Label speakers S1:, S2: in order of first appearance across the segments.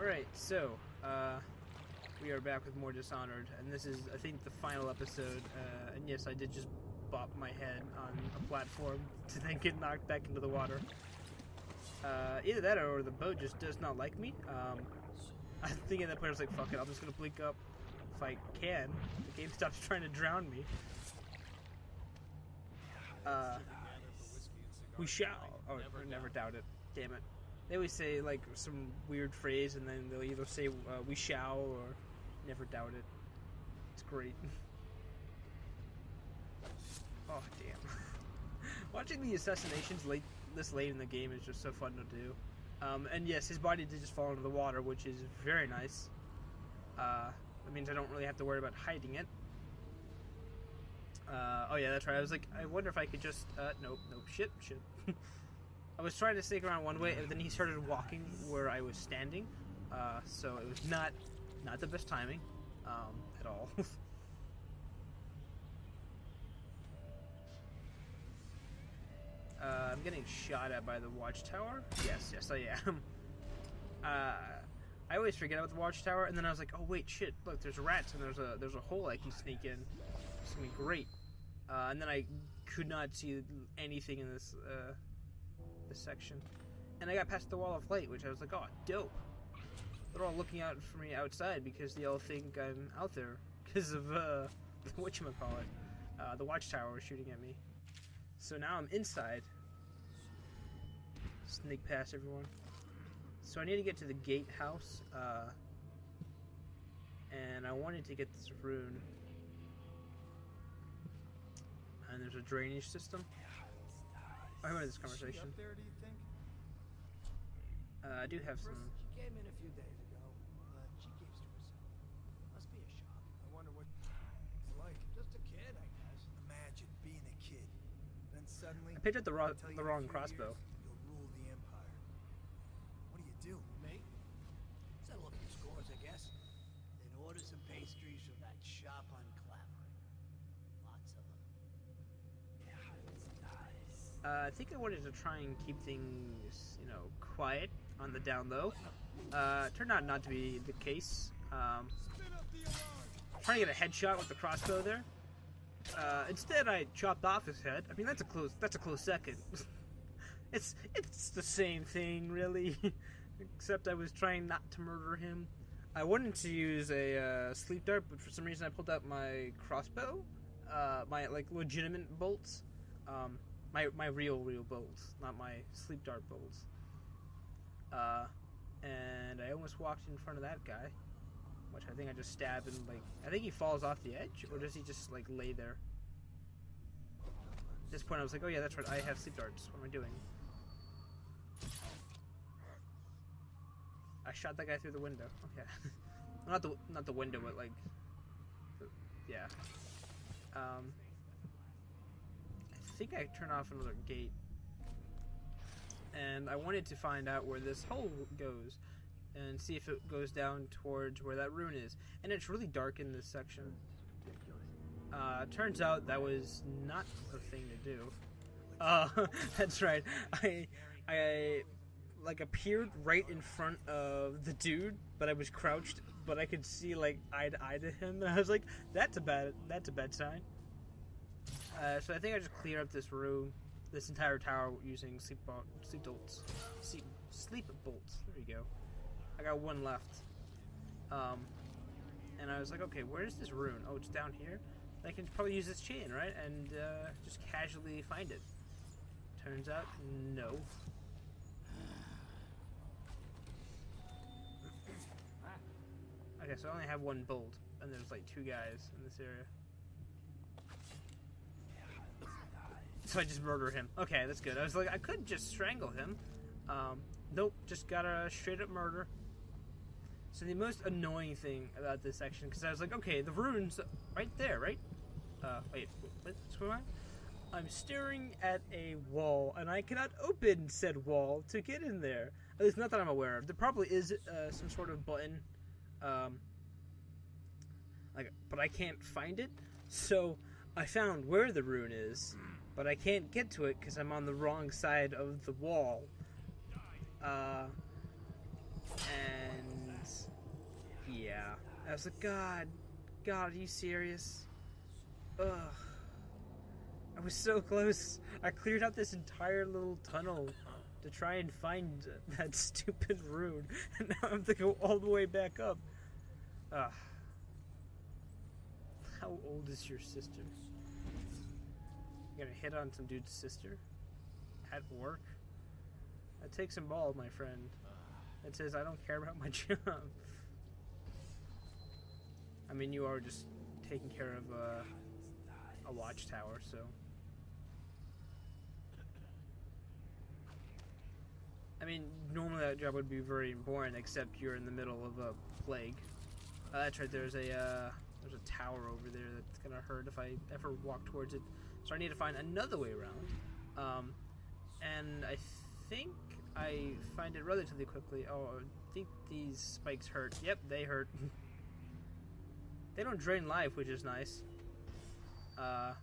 S1: Alright, so, we are back with more Dishonored, and this is, I think, the final episode, and yes, I did just bop my head on a platform to then get knocked back into the water. Either that or the boat just does not like me. I'm thinking that player's like, fuck it, I'm just gonna blink up if I can. The game stops trying to drown me. We shall. Oh, never doubt it. Damn it. They always say, like, some weird phrase, and then they'll either say, we shall, or never doubt it. It's great. Oh, damn. Watching the assassinations this late in the game is just so fun to do. And yes, his body did just fall into the water, which is very nice. That means I don't really have to worry about hiding it. Oh yeah, that's right. I was like, I wonder if I could just, nope, shit. I was trying to sneak around one way, and then he started walking where I was standing, so it was not the best timing, at all. I'm getting shot at by the Watchtower. Yes, I am. I always forget about the Watchtower, and then I was like, oh wait, shit, look, there's rats, and there's a hole I can sneak in. It's gonna be great. And then I could not see anything in this section, and I got past the wall of light, which I was like, oh, dope. They're all looking out for me outside because they all think I'm out there because of whatchamacallit, the Watchtower was shooting at me. So now I'm inside. Sneak past everyone. So I need to get to the Gatehouse, and I wanted to get this rune. And there's a drainage system. I remember this conversation.
S2: There, do you think?
S1: I do have some.
S2: She came in a few days ago, but she keeps to herself. Must be a shock. I wonder what it's like. Just a kid, I guess. Imagine being a kid, then suddenly
S1: I picked up the wrong crossbow.
S2: You'll rule the empire. What do? Me? Settle up your scores, I guess. Then order some pastries from that shop on Clavering. Lots of them.
S1: I think I wanted to try and keep things, quiet on the down low. Turned out not to be the case. Trying to get a headshot with the crossbow there. Instead, I chopped off his head. I mean, that's a close second. it's the same thing, really. Except I was trying not to murder him. I wanted to use a sleep dart, but for some reason I pulled out my crossbow. My legitimate bolts. My real bolts, not my sleep dart bolts. And I almost walked in front of that guy, which I think I just stabbed and I think he falls off the edge, or does he just lay there? At this point I was like, oh yeah, that's right, I have sleep darts. What am I doing? I shot that guy through the window. Okay. not the window, but yeah. I think I turned off another gate, and I wanted to find out where this hole goes and see if it goes down towards where that rune is, and it's really dark in this section. Turns out that was not the thing to do. That's right, I appeared right in front of the dude, but I was crouched, but I could see eye to eye to him, and I was like, that's a bad sign. So I think I just clear up this room, this entire tower, using sleep bolts. There you go. I got one left. And I was like, okay, where's this rune? Oh, it's down here. I can probably use this chain, right? And just casually find it. Turns out, no. Okay, so I only have one bolt, and there's two guys in this area. So I just murder him. Okay, that's good. I was like, I could just strangle him. Nope, just got a straight up murder. So the most annoying thing about this section, because I was like, okay, the rune's right there, right? Wait, what's going on? I'm staring at a wall, and I cannot open said wall to get in there. At least not that I'm aware of. There probably is some sort of button, but I can't find it. So I found where the rune is, but I can't get to it because I'm on the wrong side of the wall. And I was like, God, are you serious? Ugh. I was so close. I cleared out this entire little tunnel to try and find that stupid rune, and now I have to go all the way back up. Ugh. How old is your sister? You gonna hit on some dude's sister? At work? That takes some balls, my friend. It says I don't care about my job. I mean, you are just taking care of a watchtower, so. I mean, normally that job would be very boring, except you're in the middle of a plague. That's right. There's a tower over there that's gonna hurt if I ever walk towards it. So I need to find another way around. And I think I find it relatively quickly. Oh, I think these spikes hurt. Yep, they hurt. They don't drain life, which is nice. I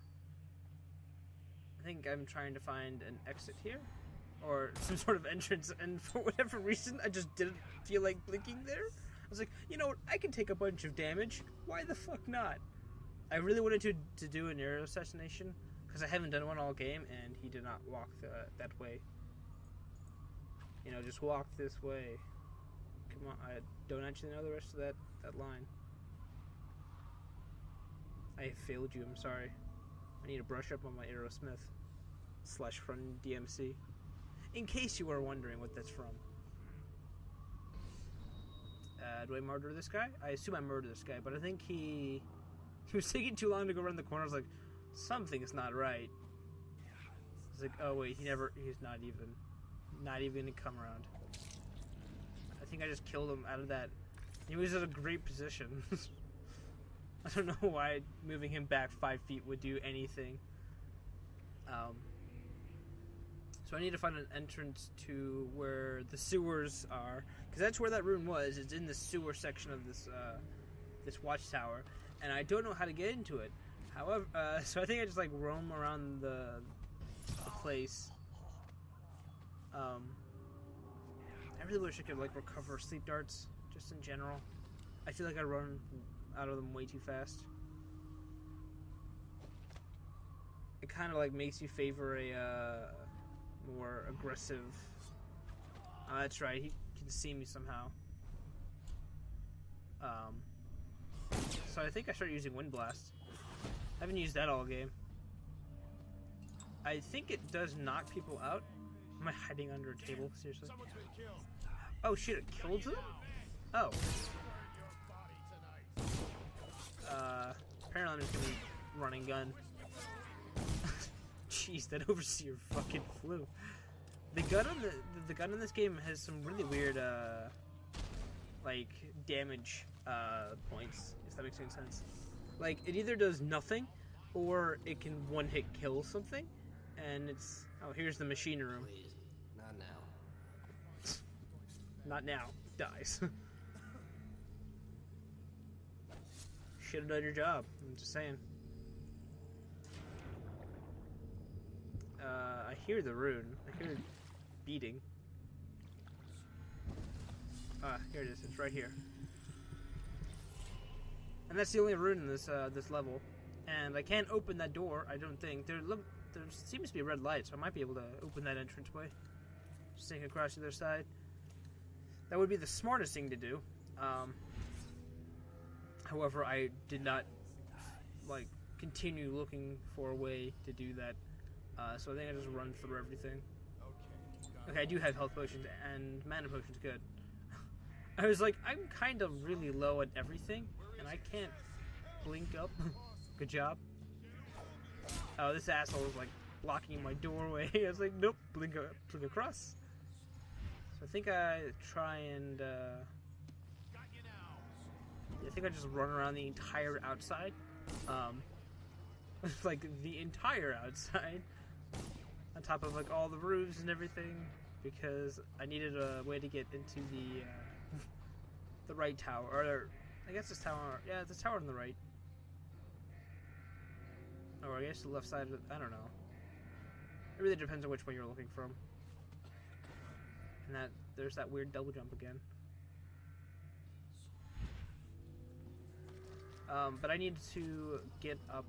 S1: think I'm trying to find an exit here, or some sort of entrance, and for whatever reason, I just didn't feel like blinking there. I was like, you know what, I can take a bunch of damage. Why the fuck not? I really wanted to do an arrow assassination, because I haven't done one all game, and he did not walk that way. You know, just walk this way. Come on, I don't actually know the rest of that line. I failed you, I'm sorry. I need to brush up on my Aerosmith / front DMC. In case you were wondering what that's from. Do I murder this guy? I assume I murder this guy, but I think he was taking too long to go around the corner. I was like, something is not right. I was like, oh wait, he's not even gonna come around. I think I just killed him out of that. He was at a great position. I don't know why moving him back 5 feet would do anything. So I need to find an entrance to where the sewers are, because that's where that rune was. It's in the sewer section of this watchtower, and I don't know how to get into it. However, so I think I just like roam around the place. I really wish I could like recover sleep darts, just in general. I feel like I run out of them way too fast. It kind of like makes you favor a more aggressive. Oh, that's right. He can see me somehow. So I think I started using Wind Blast. I haven't used that all game. I think it does knock people out. Am I hiding under a table? Seriously? Oh shit! It killed them. Oh. Apparently I'm just gonna be running gun. Jeez, that overseer fucking flew. The gun in this game has some really weird like damage points, if that makes any sense. Like it either does nothing or it can one hit kill something, and it's here's the machine room.
S3: Please, not now.
S1: Not now. Dies. Should have done your job. I'm just saying. I hear the rune. I hear it beating. Here it is. It's right here. And that's the only rune in this this level. And I can't open that door. I don't think there seems to be a red light, so I might be able to open that entranceway. Just take it across to the other side. That would be the smartest thing to do. However, I did not like continue looking for a way to do that. So I think I just run through everything. Okay, I do have health potions and mana potions. Good. I was like, I'm kind of really low at everything, and I can't blink up. Good job. Oh, this asshole was like blocking my doorway. I was like, nope, blink across. So I think I try and. I think I just run around the entire outside. Like the entire outside. On top of like all the roofs and everything. Because I needed a way to get into the right tower. Or I guess this tower. Yeah, it's a tower on the right. Or I guess the left side of it. I don't know. It really depends on which way you're looking from. And there's that weird double jump again. But I need to get up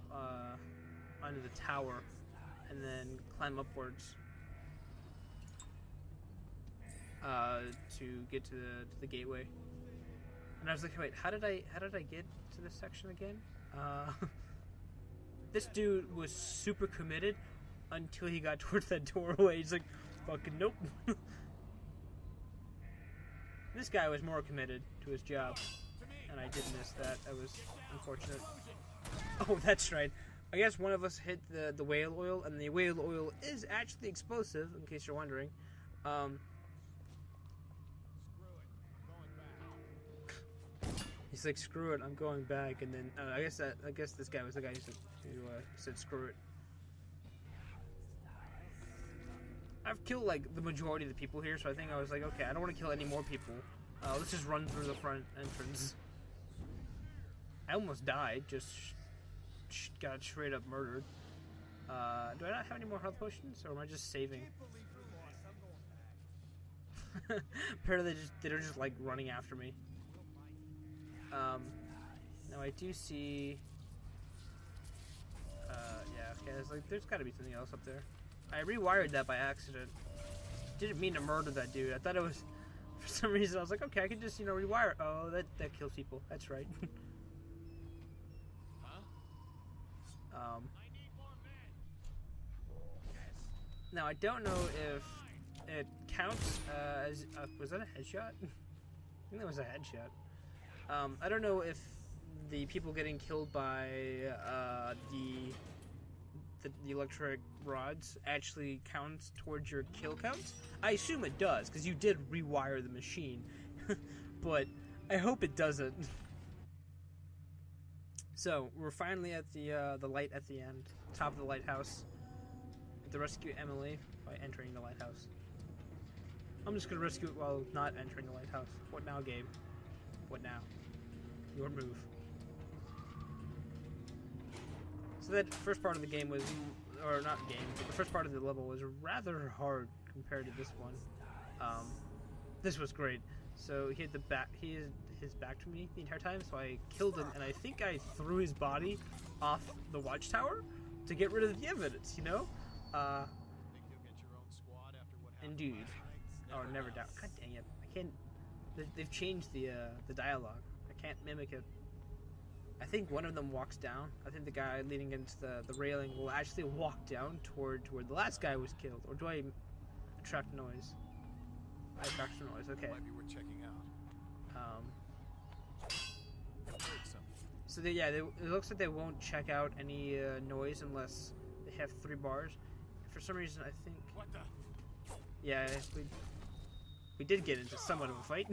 S1: onto the tower and then climb upwards to get to the gateway. And I was like, wait, how did I get to this section again? This dude was super committed until he got towards that doorway. He's like, fucking nope. This guy was more committed to his job, and I did miss that. That was unfortunate. Oh, that's right. I guess one of us hit the whale oil, and the whale oil is actually explosive, in case you're wondering. He's like, screw it, I'm going back, and then I guess this guy was the guy who said screw it. I've killed like the majority of the people here, so I think I was like, okay, I don't want to kill any more people. Let's just run through the front entrance. I almost died, just got straight up murdered. Do I not have any more health potions, or am I just saving? Apparently they're just like running after me. Now I do see. Yeah, okay. There's got to be something else up there. I rewired that by accident. Didn't mean to murder that dude. I thought it was. For some reason, I was like, okay, I can just rewire. Oh, that kills people. That's right. Now I don't know if it counts as was that a headshot? I think that was a headshot. I don't know if the people getting killed by the electric rods actually counts towards your kill counts. I assume it does, because you did rewire the machine. But I hope it doesn't. So, we're finally at the light at the end. Top of the lighthouse. We have to rescue Emily by entering the lighthouse. I'm just going to rescue it while not entering the lighthouse. What now, Gabe? What now? Your move. So that first part of the game was, or not game, but the first part of the level was rather hard compared to this one. This was great. So he had his back to me the entire time, so I killed him, and I think I threw his body off the Watchtower to get rid of the evidence, you know? Indeed. Oh, never doubt. God dang it. I can't. They've changed the dialogue. I can't mimic it. I think one of them walks down. I think the guy leaning into the railing will actually walk down toward where the last guy was killed. Or do I attract noise? I attract noise. Okay.
S4: Might be worth checking out.
S1: So it looks like they won't check out any noise unless they have 3 bars. And for some reason, I think.
S4: What the?
S1: Yeah, we did get into somewhat of a fight,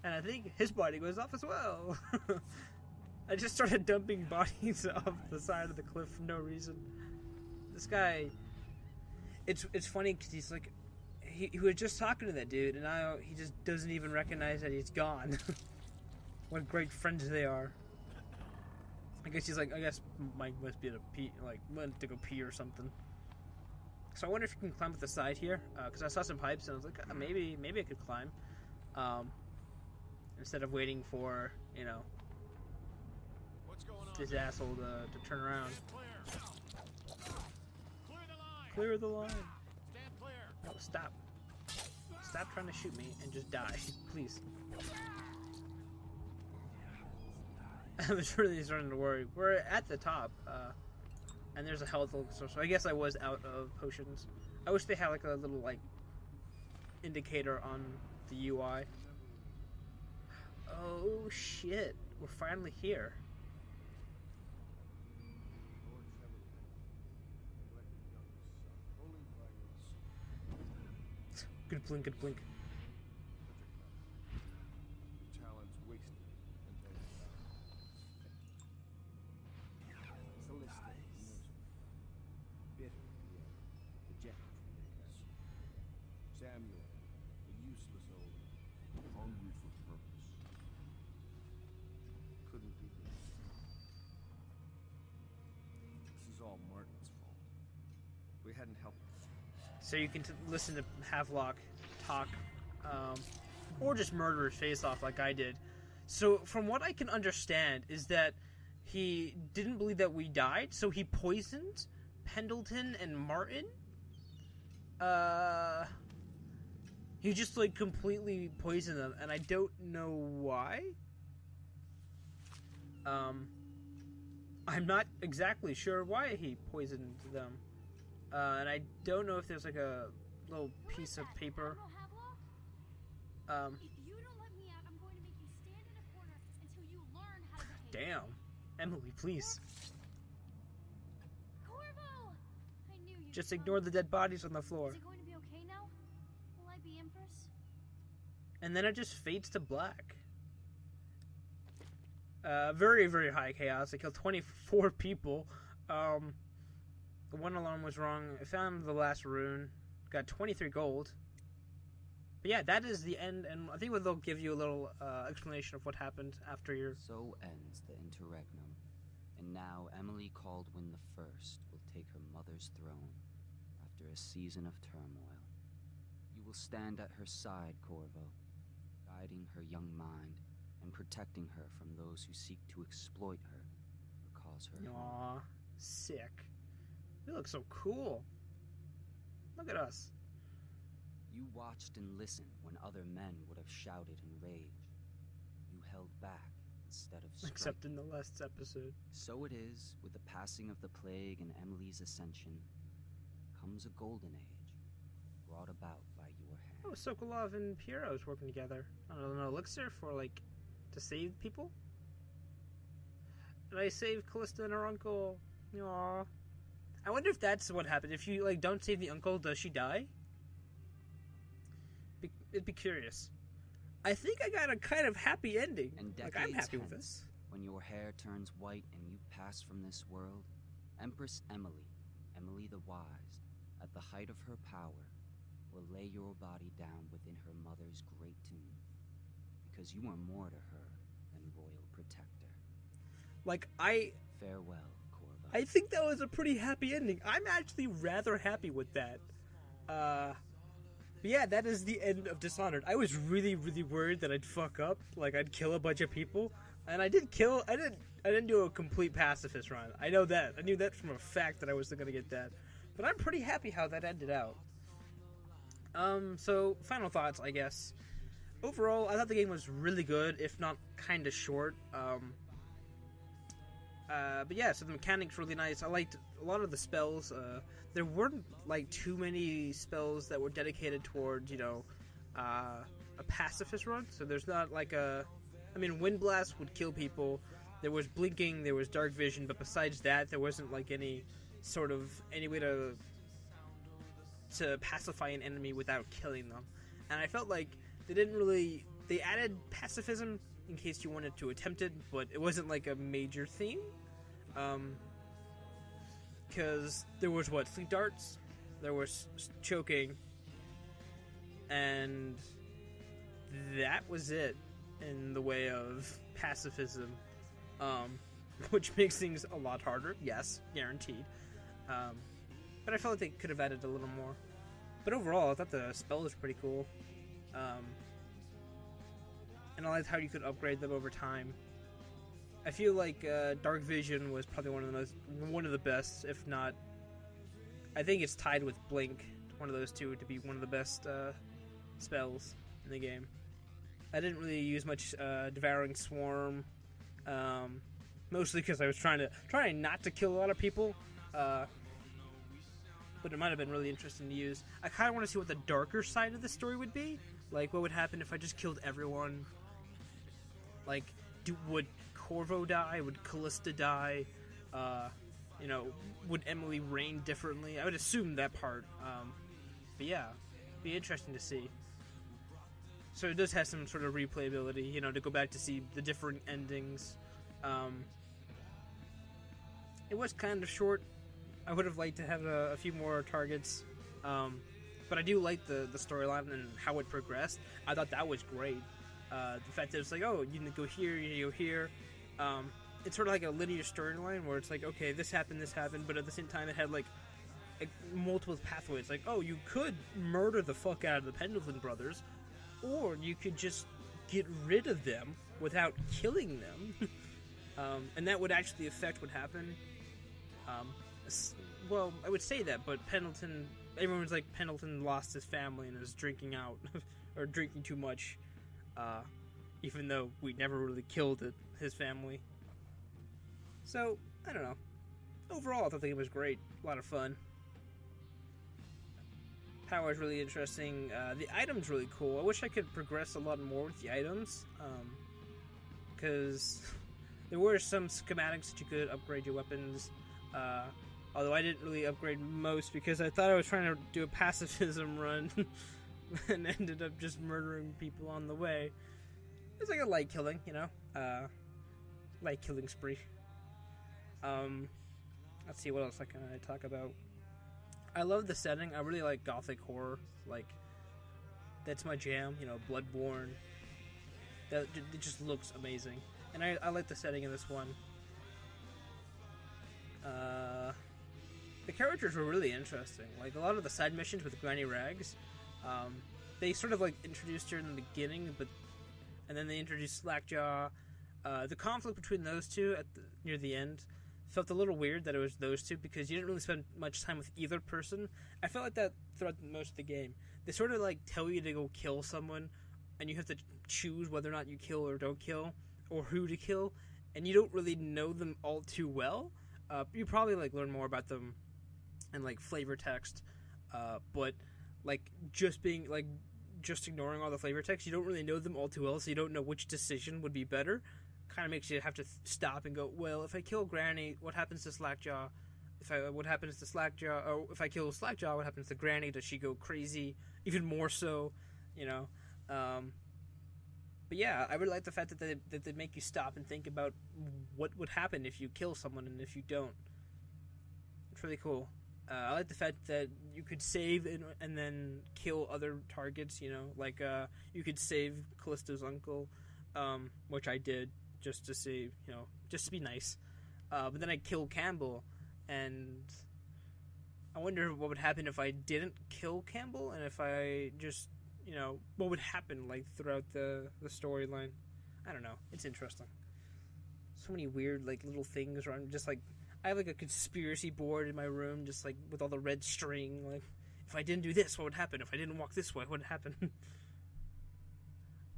S1: and I think his body goes off as well. I just started dumping bodies off the side of the cliff for no reason. This guy, it's funny because he's like, he was just talking to that dude, and now he just doesn't even recognize that he's gone. What great friends they are. I guess he's like, I guess Mike must be at a pee, like went to go pee or something. So I wonder if you can climb up the side here, because I saw some pipes and I was like, maybe I could climb, instead of waiting for this asshole to turn around. Clear the line.
S4: Stand clear.
S1: No, stop. Stop trying to shoot me and just die, please. I was really starting to worry. We're at the top, and there's a health source, so I guess I was out of potions. I wish they had like a little indicator on the UI. Oh shit, we're finally here. Good blink, good blink.
S4: Talents wasted. Samuel, a useless old, hungry for purpose. Couldn't be this. This is all Martin's fault. We hadn't helped.
S1: So you can listen to Havelock talk, or just murder his face off like I did. So from what I can understand is that he didn't believe that we died, so he poisoned Pendleton and Martin. He just like completely poisoned them, and I don't know why. I'm not exactly sure why he poisoned them. And I don't know if there's like a little piece of paper.
S5: If you don't let me out, I'm going to make you stand in a corner until you learn how to behave.
S1: Damn. Emily, please.
S5: Corvo! I knew you.
S1: Just ignore the dead bodies on the floor.
S5: Is it going to be okay now? Will I be Empress?
S1: And then it just fades to black. Very, very high chaos. I killed 24 people. The one alarm was wrong. I found the last rune. Got 23 gold. But yeah, that is the end, and I think they'll give you a little explanation of what happened after your...
S6: So ends the interregnum, and now Emily Caldwin the First will take her mother's throne after a season of turmoil. You will stand at her side, Corvo, guiding her young mind and protecting her from those who seek to exploit her or cause her harm.
S1: Aw, sick. You look so cool. Look at us.
S6: You watched and listened when other men would have shouted in rage. You held back instead of striking.
S1: Except in the last episode.
S6: So it is, with the passing of the plague and Emily's ascension, comes a golden age, brought about by your hand.
S1: Oh, Sokolov and Piero's working together. I don't know, elixir for, like, to save people? And I saved Callista and her uncle. Aww. I wonder if that's what happened. If you, like, don't save the uncle, does she die? It'd be curious. I think I got a kind of happy ending.
S6: And
S1: like, I'm
S6: decades
S1: happy with
S6: hence,
S1: this.
S6: when your hair turns white and you pass from this world, Empress Emily, Emily the Wise, at the height of her power, will lay your body down within her mother's great tomb, because you are more to her than royal protector.
S1: Like,
S6: Farewell, Corvo.
S1: I think that was a pretty happy ending. I'm actually rather happy with that. But yeah, that is the end of Dishonored. I was really, really worried that I'd fuck up, like I'd kill a bunch of people, and I didn't do a complete pacifist run. I know that. I knew that from a fact that I was gonna get that. But I'm pretty happy how that ended out. So final thoughts, I guess. Overall, I thought the game was really good, if not kind of short. But yeah, so the mechanics really nice. I liked a lot of the spells. There weren't like too many spells that were dedicated towards, you know, a pacifist run. So there's not like Wind Blast would kill people. There was blinking, there was dark vision, but besides that, there wasn't like any way to pacify an enemy without killing them. And I felt like they added pacifism in case you wanted to attempt it, but it wasn't like a major theme. Because there was sleep darts, there was choking, and that was it in the way of pacifism, which makes things a lot harder, yes, guaranteed. But I felt like they could have added a little more. But overall, I thought the spell was pretty cool. And I liked how you could upgrade them over time. I feel like Dark Vision was probably one of the best, if not, I think it's tied with Blink, one of those two, to be one of the best spells in the game. I didn't really use much Devouring Swarm, mostly because I was trying not to kill a lot of people, but it might have been really interesting to use. I kind of want to see what the darker side of the story would be, like what would happen if I just killed everyone. Like, would Corvo die? Would Callista die? Would Emily reign differently? I would assume that part. But yeah, be interesting to see. So it does have some sort of replayability, to go back to see the different endings. It was kind of short. I would have liked to have a few more targets. But I do like the storyline and how it progressed. I thought that was great. The fact that it's like, oh, you need to go here, you need to go here. It's sort of like a linear storyline where it's like, okay, this happened, but at the same time it had like multiple pathways. Like, oh, you could murder the fuck out of the Pendleton brothers, or you could just get rid of them without killing them. And that would actually affect what happened. Well, I would say that, but Pendleton, everyone's like, Pendleton lost his family and is drinking out, or drinking too much, even though we never really killed his family. So, I don't know. Overall, I thought the game was great. A lot of fun. Power is really interesting. The item's really cool. I wish I could progress a lot more with the items, because there were some schematics that you could upgrade your weapons, although I didn't really upgrade most because I thought I was trying to do a pacifism run and ended up just murdering people on the way. It's like a light killing, you know? Light killing spree. Let's see, what else can I talk about? I love the setting. I really like gothic horror. Like, that's my jam, you know, Bloodborne. It just looks amazing. And I like the setting in this one. The characters were really interesting. Like, a lot of the side missions with Granny Rags, they sort of, like, introduced her in the beginning, and then they introduced Slackjaw. The conflict between those two near the end felt a little weird that it was those two, because you didn't really spend much time with either person. I felt like that throughout most of the game. They sort of, like, tell you to go kill someone, and you have to choose whether or not you kill or don't kill, or who to kill, and you don't really know them all too well. You probably, like, learn more about them in, like, flavor text, but, like, just ignoring all the flavor text, you don't really know them all too well, so you don't know which decision would be better. Kind of makes you have to stop and go, well, if I kill Granny, what happens to Slackjaw? What happens to Slackjaw? Or if I kill Slackjaw, what happens to Granny? Does she go crazy? Even more so, you know? But yeah, I really like the fact that they make you stop and think about what would happen if you kill someone and if you don't. It's really cool. I like the fact that you could save and then kill other targets, you know? Like, you could save Callisto's uncle, which I did, just to save, you know, just to be nice. But then I killed Campbell, and I wonder what would happen if I didn't kill Campbell, and if I just, you know, what would happen, like, throughout the storyline. I don't know. It's interesting. So many weird, like, little things around. Just, like, I have, like, a conspiracy board in my room, just, like, with all the red string. Like, if I didn't do this, what would happen? If I didn't walk this way, what would happen?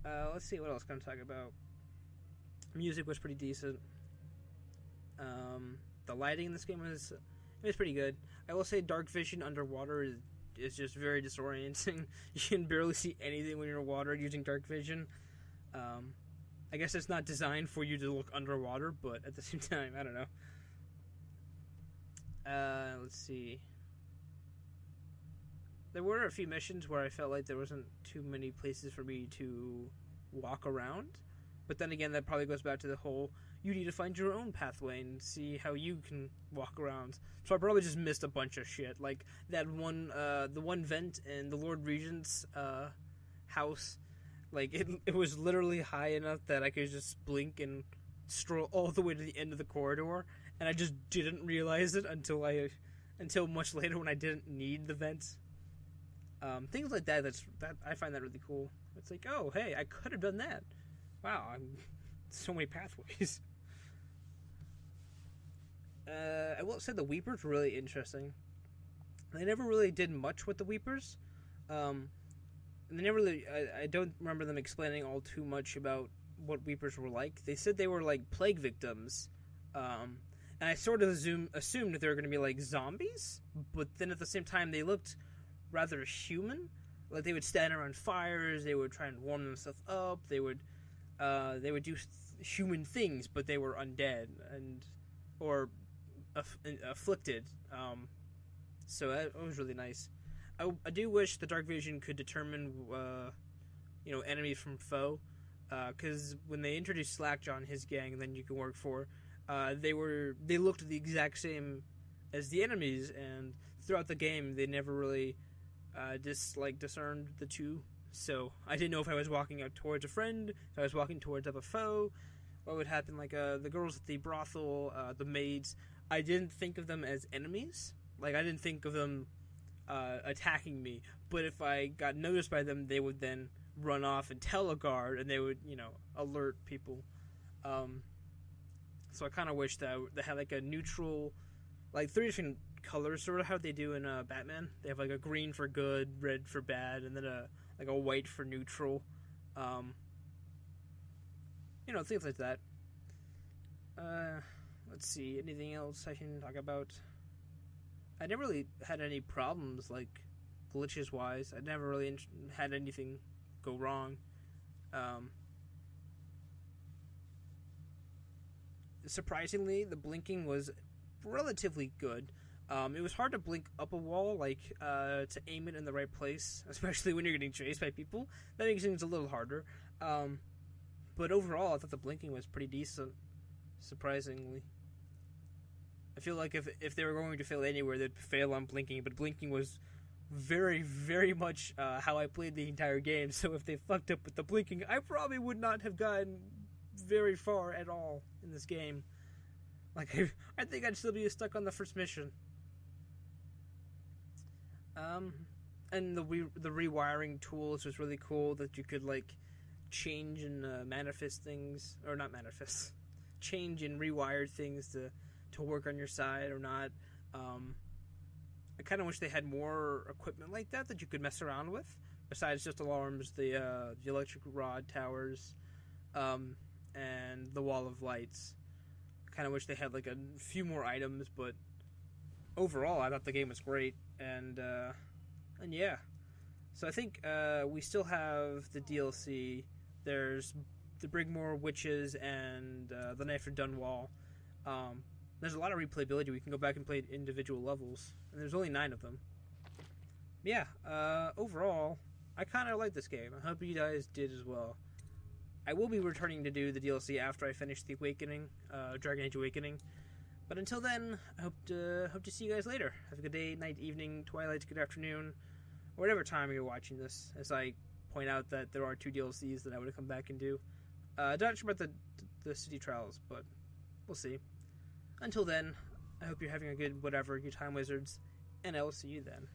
S1: Let's see, what else can I talk about? Music was pretty decent. The lighting in this game was pretty good. I will say dark vision underwater is just very disorienting. You can barely see anything when you're in water using dark vision. I guess it's not designed for you to look underwater, but at the same time, I don't know. Let's see. There were a few missions where I felt like there wasn't too many places for me to walk around. But then again, that probably goes back to the whole, you need to find your own pathway and see how you can walk around. So I probably just missed a bunch of shit. Like, that one, the one vent in the Lord Regent's, house. Like, it was literally high enough that I could just blink and stroll all the way to the end of the corridor. And I just didn't realize it until much later when I didn't need the vents. Things like that, I find that really cool. It's like, oh, hey, I could have done that. Wow, so many pathways. I will say the Weepers were really interesting. They never really did much with the Weepers. And they never really, I don't remember them explaining all too much about what Weepers were like. They said they were like plague victims. And I sort of assumed that they were going to be like zombies, but then at the same time they looked rather human. Like, they would stand around fires, they would try and warm themselves up, they would do human things, but they were undead or afflicted. So that was really nice. I do wish the dark vision could determine, enemy from foe, because when they introduced Slackjaw and his gang, and then you can work for, they looked the exact same as the enemies, and throughout the game they never really discerned the two. So I didn't know if I was walking out towards a friend, if I was walking towards a foe, what would happen. Like, the girls at the brothel, the maids, I didn't think of them as enemies. Like, I didn't think of them attacking me, but if I got noticed by them, they would then run off and tell a guard, and they would, alert people. So I kind of wish that they had like a neutral, like 3 different colors, sort of how they do in Batman. They have like a green for good, red for bad, and then a white for neutral. Things like that. Let's see, anything else I can talk about? I never really had any problems, like, glitches-wise. I never really had anything go wrong. Surprisingly, the blinking was relatively good. It was hard to blink up a wall, to aim it in the right place, especially when you're getting chased by people. That makes things a little harder. But overall, I thought the blinking was pretty decent, surprisingly. I feel like if they were going to fail anywhere, they'd fail on blinking, but blinking was very, very much how I played the entire game, so if they fucked up with the blinking, I probably would not have gotten very far at all in this game. Like, I think I'd still be stuck on the first mission. And the rewiring tools was really cool, that you could, change and manifest things, or not manifest, change and rewire things to work on your side or not. I kind of wish they had more equipment like that you could mess around with, besides just alarms, the electric rod towers, and the wall of lights. I kind of wish they had a few more items, but overall I thought the game was great, and yeah. So I think we still have the DLC. There's the Brigmore Witches and the Knife of Dunwall. There's a lot of replayability. We can go back and play individual levels, and there's only 9 of them. Yeah, overall, I kind of like this game. I hope you guys did as well. I will be returning to do the DLC after I finish the Awakening, Dragon Age Awakening. But until then, I hope to see you guys later. Have a good day, night, evening, twilight, good afternoon, or whatever time you're watching this, as I point out that there are 2 DLCs that I would come back and do. Not sure about the City Trials, but we'll see. Until then, I hope you're having a good whatever, you time wizards, and I will see you then.